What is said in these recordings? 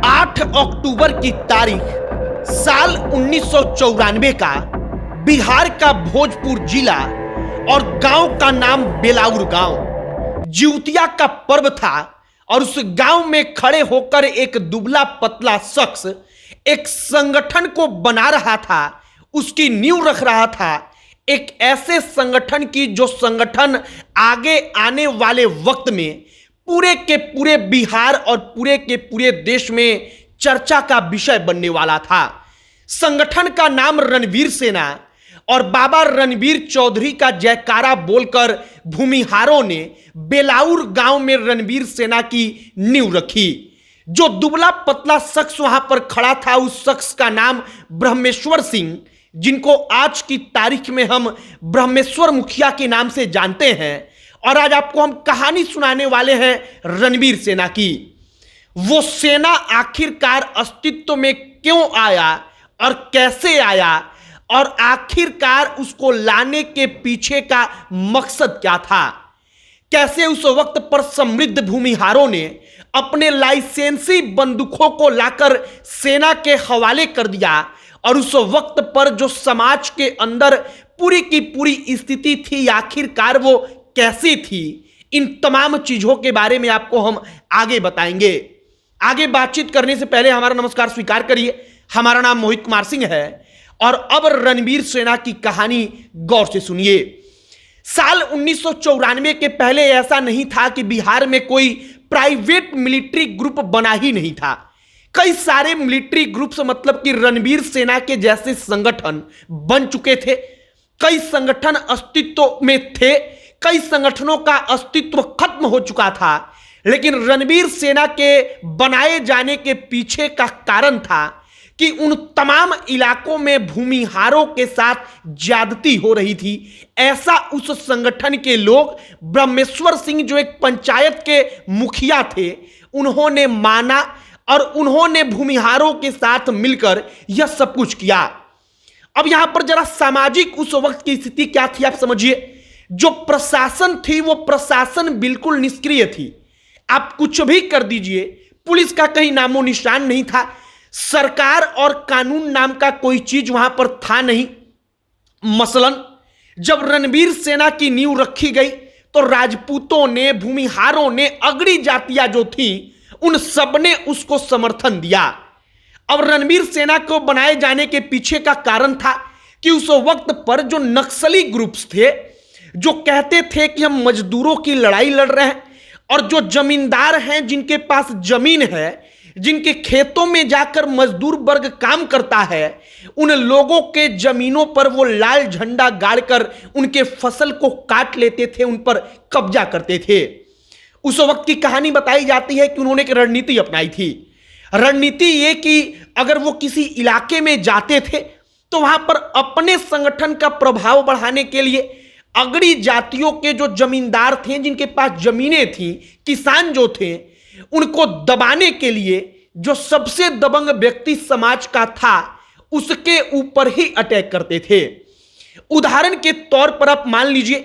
8 अक्टूबर की तारीख साल 1994 का बिहार का भोजपुर जिला और गांव का नाम बेलाउर गांव जिउतिया का पर्व था। और उस गांव में खड़े होकर एक दुबला पतला शख्स एक संगठन को बना रहा था, उसकी नींव रख रहा था। एक ऐसे संगठन की जो संगठन आगे आने वाले वक्त में पूरे के पूरे बिहार और पूरे के पूरे देश में चर्चा का विषय बनने वाला था। संगठन का नाम रणवीर सेना और बाबा रणवीर चौधरी का जयकारा बोलकर भूमिहारों ने बेलाउर गांव में रणवीर सेना की नींव रखी। जो दुबला पतला शख्स वहां पर खड़ा था, उस शख्स का नाम ब्रह्मेश्वर सिंह, जिनको आज की तारीख में हम ब्रह्मेश्वर मुखिया के नाम से जानते हैं। और आज आपको हम कहानी सुनाने वाले हैं रणवीर सेना की। वो सेना आखिरकार अस्तित्व में क्यों आया और कैसे आया, और आखिरकार उसको लाने के पीछे का मकसद क्या था। कैसे उस वक्त पर समृद्ध भूमिहारों ने अपने लाइसेंसी बंदूकों को लाकर सेना के हवाले कर दिया, और उस वक्त पर जो समाज के अंदर पूरी की पूरी स्थिति थी आखिरकार वो कैसी थी। इन तमाम चीजों के बारे में आपको हम आगे बताएंगे। आगे बातचीत करने से पहले हमारा नमस्कार स्वीकार करिए। हमारा नाम मोहित कुमार सिंह है और अब रणवीर सेना की कहानी गौर से सुनिए। साल 1994 के पहले ऐसा नहीं था कि बिहार में कोई प्राइवेट मिलिट्री ग्रुप बना ही नहीं था। कई सारे मिलिट्री ग्रुप्स मतलब कि रणवीर सेना के जैसे संगठन बन चुके थे। कई संगठन अस्तित्व में थे, कई संगठनों का अस्तित्व खत्म हो चुका था। लेकिन रणवीर सेना के बनाए जाने के पीछे का कारण था कि उन तमाम इलाकों में भूमिहारों के साथ ज्यादती हो रही थी। ऐसा उस संगठन के लोग ब्रह्मेश्वर सिंह जो एक पंचायत के मुखिया थे, उन्होंने माना और उन्होंने भूमिहारों के साथ मिलकर यह सब कुछ किया। अब यहां पर जरा सामाजिक उस वक्त की स्थिति क्या थी आप समझिए। जो प्रशासन थी वो प्रशासन बिल्कुल निष्क्रिय थी। आप कुछ भी कर दीजिए, पुलिस का कहीं नामो निशान नहीं था। सरकार और कानून नाम का कोई चीज वहां पर था नहीं। मसलन जब रणवीर सेना की नींव रखी गई तो राजपूतों ने, भूमिहारों ने, अगड़ी जातियां जो थी उन सब ने उसको समर्थन दिया। अब रणवीर सेना को बनाए जाने के पीछे का कारण था कि उस वक्त पर जो नक्सली ग्रुप्स थे, जो कहते थे कि हम मजदूरों की लड़ाई लड़ रहे हैं, और जो जमींदार हैं जिनके पास जमीन है, जिनके खेतों में जाकर मजदूर वर्ग काम करता है, उन लोगों के जमीनों पर वो लाल झंडा गाड़कर उनके फसल को काट लेते थे, उन पर कब्जा करते थे। उस वक्त की कहानी बताई जाती है कि उन्होंने एक रणनीति अपनाई थी। रणनीति ये कि अगर वो किसी इलाके में जाते थे तो वहां पर अपने संगठन का प्रभाव बढ़ाने के लिए अगड़ी जातियों के जो जमींदार थे, जिनके पास जमीनें थी, किसान जो थे, उनको दबाने के लिए जो सबसे दबंग व्यक्ति समाज का था उसके ऊपर ही अटैक करते थे। उदाहरण के तौर पर आप मान लीजिए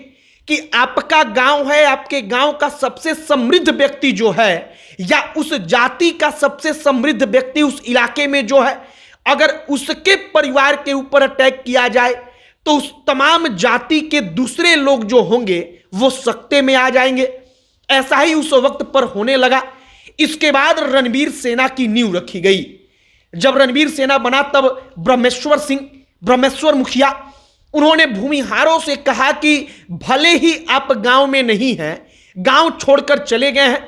कि आपका गांव है, आपके गांव का सबसे समृद्ध व्यक्ति जो है, या उस जाति का सबसे समृद्ध व्यक्ति उस इलाके में जो है, अगर उसके परिवार के ऊपर अटैक किया जाए तो उस तमाम जाति के दूसरे लोग जो होंगे वो सकते में आ जाएंगे। ऐसा ही उस वक्त पर होने लगा। इसके बाद रणवीर सेना की नींव रखी गई। जब रणवीर सेना बना तब ब्रह्मेश्वर सिंह, ब्रह्मेश्वर मुखिया, उन्होंने भूमिहारों से कहा कि भले ही आप गांव में नहीं हैं, गांव छोड़कर चले गए हैं,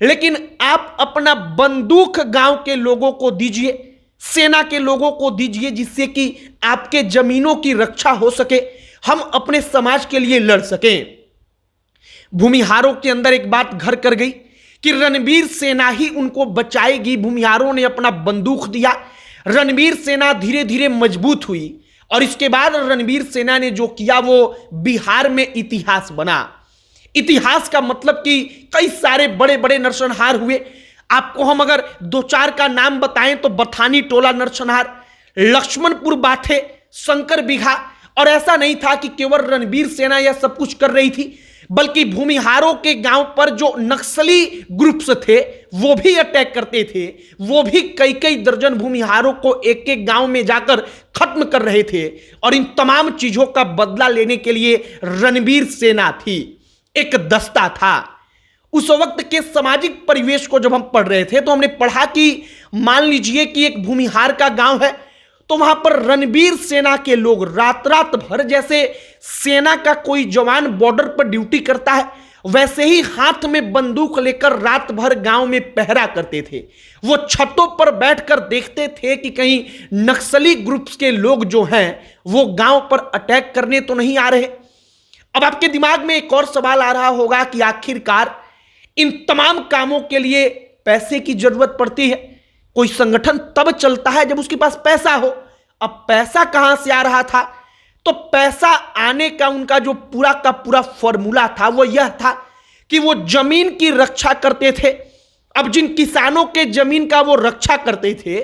लेकिन आप अपना बंदूक गांव के लोगों को दीजिए, सेना के लोगों को दीजिए, जिससे कि आपके जमीनों की रक्षा हो सके, हम अपने समाज के लिए लड़ सकें। भूमिहारों के अंदर एक बात घर कर गई कि रणवीर सेना ही उनको बचाएगी। भूमिहारों ने अपना बंदूक दिया। रणवीर सेना धीरे धीरे मजबूत हुई और इसके बाद रणवीर सेना ने जो किया वो बिहार में इतिहास बना। इतिहास का मतलब कि कई सारे बड़े बड़े नरसंहार हुए। आपको हम अगर दो चार का नाम बताएं तो बथानी टोला नरसंहार, लक्ष्मणपुर बाथे, शंकर बिघा। और ऐसा नहीं था कि केवल रणवीर सेना यह सब कुछ कर रही थी, बल्कि भूमिहारों के गांव पर जो नक्सली ग्रुप्स थे वो भी अटैक करते थे। वो भी कई कई दर्जन भूमिहारों को एक एक गांव में जाकर खत्म कर रहे थे। और इन तमाम चीजों का बदला लेने के लिए रणबीर सेना थी, एक दस्ता था। उस वक्त के सामाजिक परिवेश को जब हम पढ़ रहे थे तो हमने पढ़ा कि मान लीजिए कि एक भूमिहार का गांव है, तो वहां पर रणबीर सेना के लोग रात रात भर, जैसे सेना का कोई जवान बॉर्डर पर ड्यूटी करता है वैसे ही हाथ में बंदूक लेकर रात भर गांव में पहरा करते थे। वो छतों पर बैठकर देखते थे कि कहीं नक्सली ग्रुप्स के लोग जो हैं वो गांव पर अटैक करने तो नहीं आ रहे। अब आपके दिमाग में एक और सवाल आ रहा होगा कि आखिरकार इन तमाम कामों के लिए पैसे की जरूरत पड़ती है। कोई संगठन तब चलता है जब उसके पास पैसा हो। अब पैसा कहां से आ रहा था? तो पैसा आने का उनका जो पूरा का पूरा फॉर्मूला था वो यह था कि वो जमीन की रक्षा करते थे। अब जिन किसानों के जमीन का वो रक्षा करते थे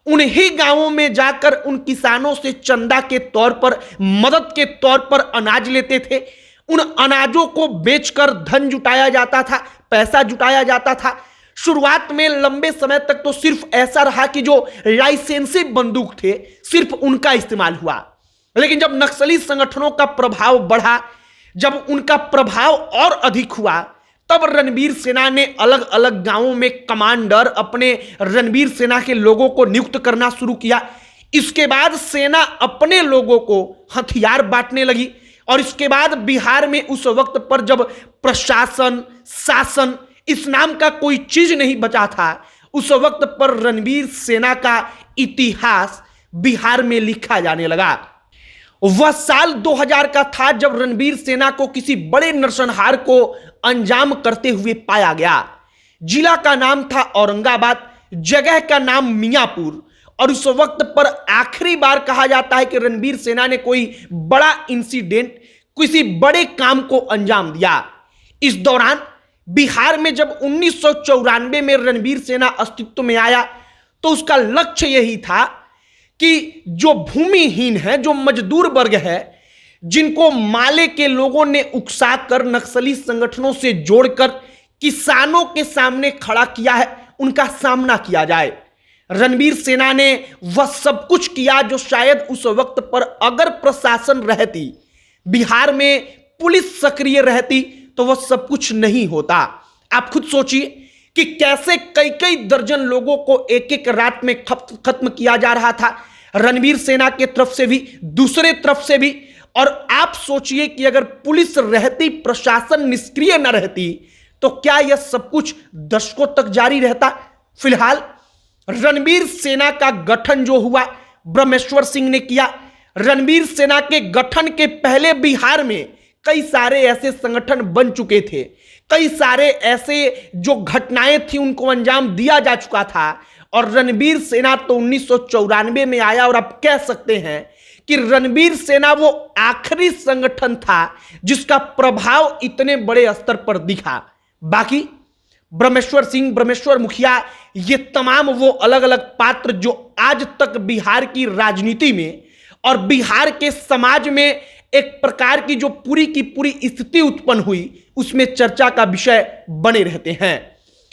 उन्हीं गांवों में जाकर उन किसानों से चंदा के तौर पर, मदद के तौर पर अनाज लेते थे। उन अनाजों को बेचकर धन जुटाया जाता था, पैसा जुटाया जाता था। शुरुआत में लंबे समय तक तो सिर्फ ऐसा रहा कि जो लाइसेंसी बंदूक थे सिर्फ उनका इस्तेमाल हुआ। लेकिन जब नक्सली संगठनों का प्रभाव बढ़ा, जब उनका प्रभाव और अधिक हुआ, तब रणबीर सेना ने अलग अलग गांवों में कमांडर, अपने रणबीर सेना के लोगों को नियुक्त करना शुरू किया। इसके बाद सेना अपने लोगों को हथियार बांटने लगी। और इसके बाद बिहार में उस वक्त पर जब प्रशासन, शासन इस नाम का कोई चीज नहीं बचा था, उस वक्त पर रणबीर सेना का इतिहास बिहार में लिखा जाने लगा। वह साल 2000 का था जब रणबीर सेना को किसी बड़े नरसंहार को अंजाम करते हुए पाया गया। जिला का नाम था औरंगाबाद, जगह का नाम मियापुर। और उस वक्त पर आखिरी बार कहा जाता है कि रणबीर सेना ने कोई बड़ा इंसिडेंट, किसी बड़े काम को अंजाम दिया। इस दौरान बिहार में जब 1994 में रणबीर सेना अस्तित्व में आया तो उसका लक्ष्य यही था कि जो भूमिहीन है, जो मजदूर वर्ग है, जिनको माले के लोगों ने उकसाकर नक्सली संगठनों से जोड़कर किसानों के सामने खड़ा किया है, उनका सामना किया जाए। रणबीर सेना ने वह सब कुछ किया जो शायद उस वक्त पर अगर प्रशासन रहती, बिहार में पुलिस सक्रिय रहती तो वह सब कुछ नहीं होता। आप खुद सोचिए कि कैसे कई कई दर्जन लोगों को एक एक रात में खत्म किया जा रहा था, रणबीर सेना के तरफ से भी, दूसरे तरफ से भी। और आप सोचिए कि अगर पुलिस रहती, प्रशासन निष्क्रिय न रहती, तो क्या यह सब कुछ दशकों तक जारी रहता? फिलहाल रणबीर सेना का गठन जो हुआ ब्रह्मेश्वर सिंह ने किया। रणबीर सेना के गठन के पहले बिहार में कई सारे ऐसे संगठन बन चुके थे, कई सारे ऐसे जो घटनाएं थी उनको अंजाम दिया जा चुका था। और रणबीर सेना तो 1994 में आया। और आप कह सकते हैं कि रणबीर सेना वो आखिरी संगठन था जिसका प्रभाव इतने बड़े स्तर पर दिखा। बाकी ब्रह्मेश्वर सिंह, ब्रह्मेश्वर मुखिया, ये तमाम वो अलग अलग पात्र जो आज तक बिहार की राजनीति में और बिहार के समाज में एक प्रकार की जो पूरी की पूरी स्थिति उत्पन्न हुई उसमें चर्चा का विषय बने रहते हैं।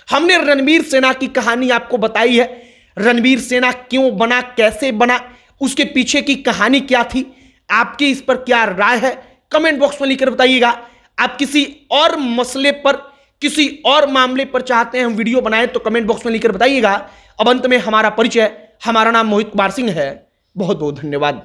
हमने रणबीर सेना की कहानी आपको बताई है। रणबीर सेना क्यों बना, कैसे बना, उसके पीछे की कहानी क्या थी, आपकी इस पर क्या राय है, कमेंट बॉक्स में लिखकर बताइएगा। आप किसी और मसले पर, किसी और मामले पर चाहते हैं हम वीडियो बनाएं तो कमेंट बॉक्स में लिखकर बताइएगा। अब अंत में हमारा परिचय, हमारा नाम मोहित कुमार सिंह है। बहुत बहुत धन्यवाद।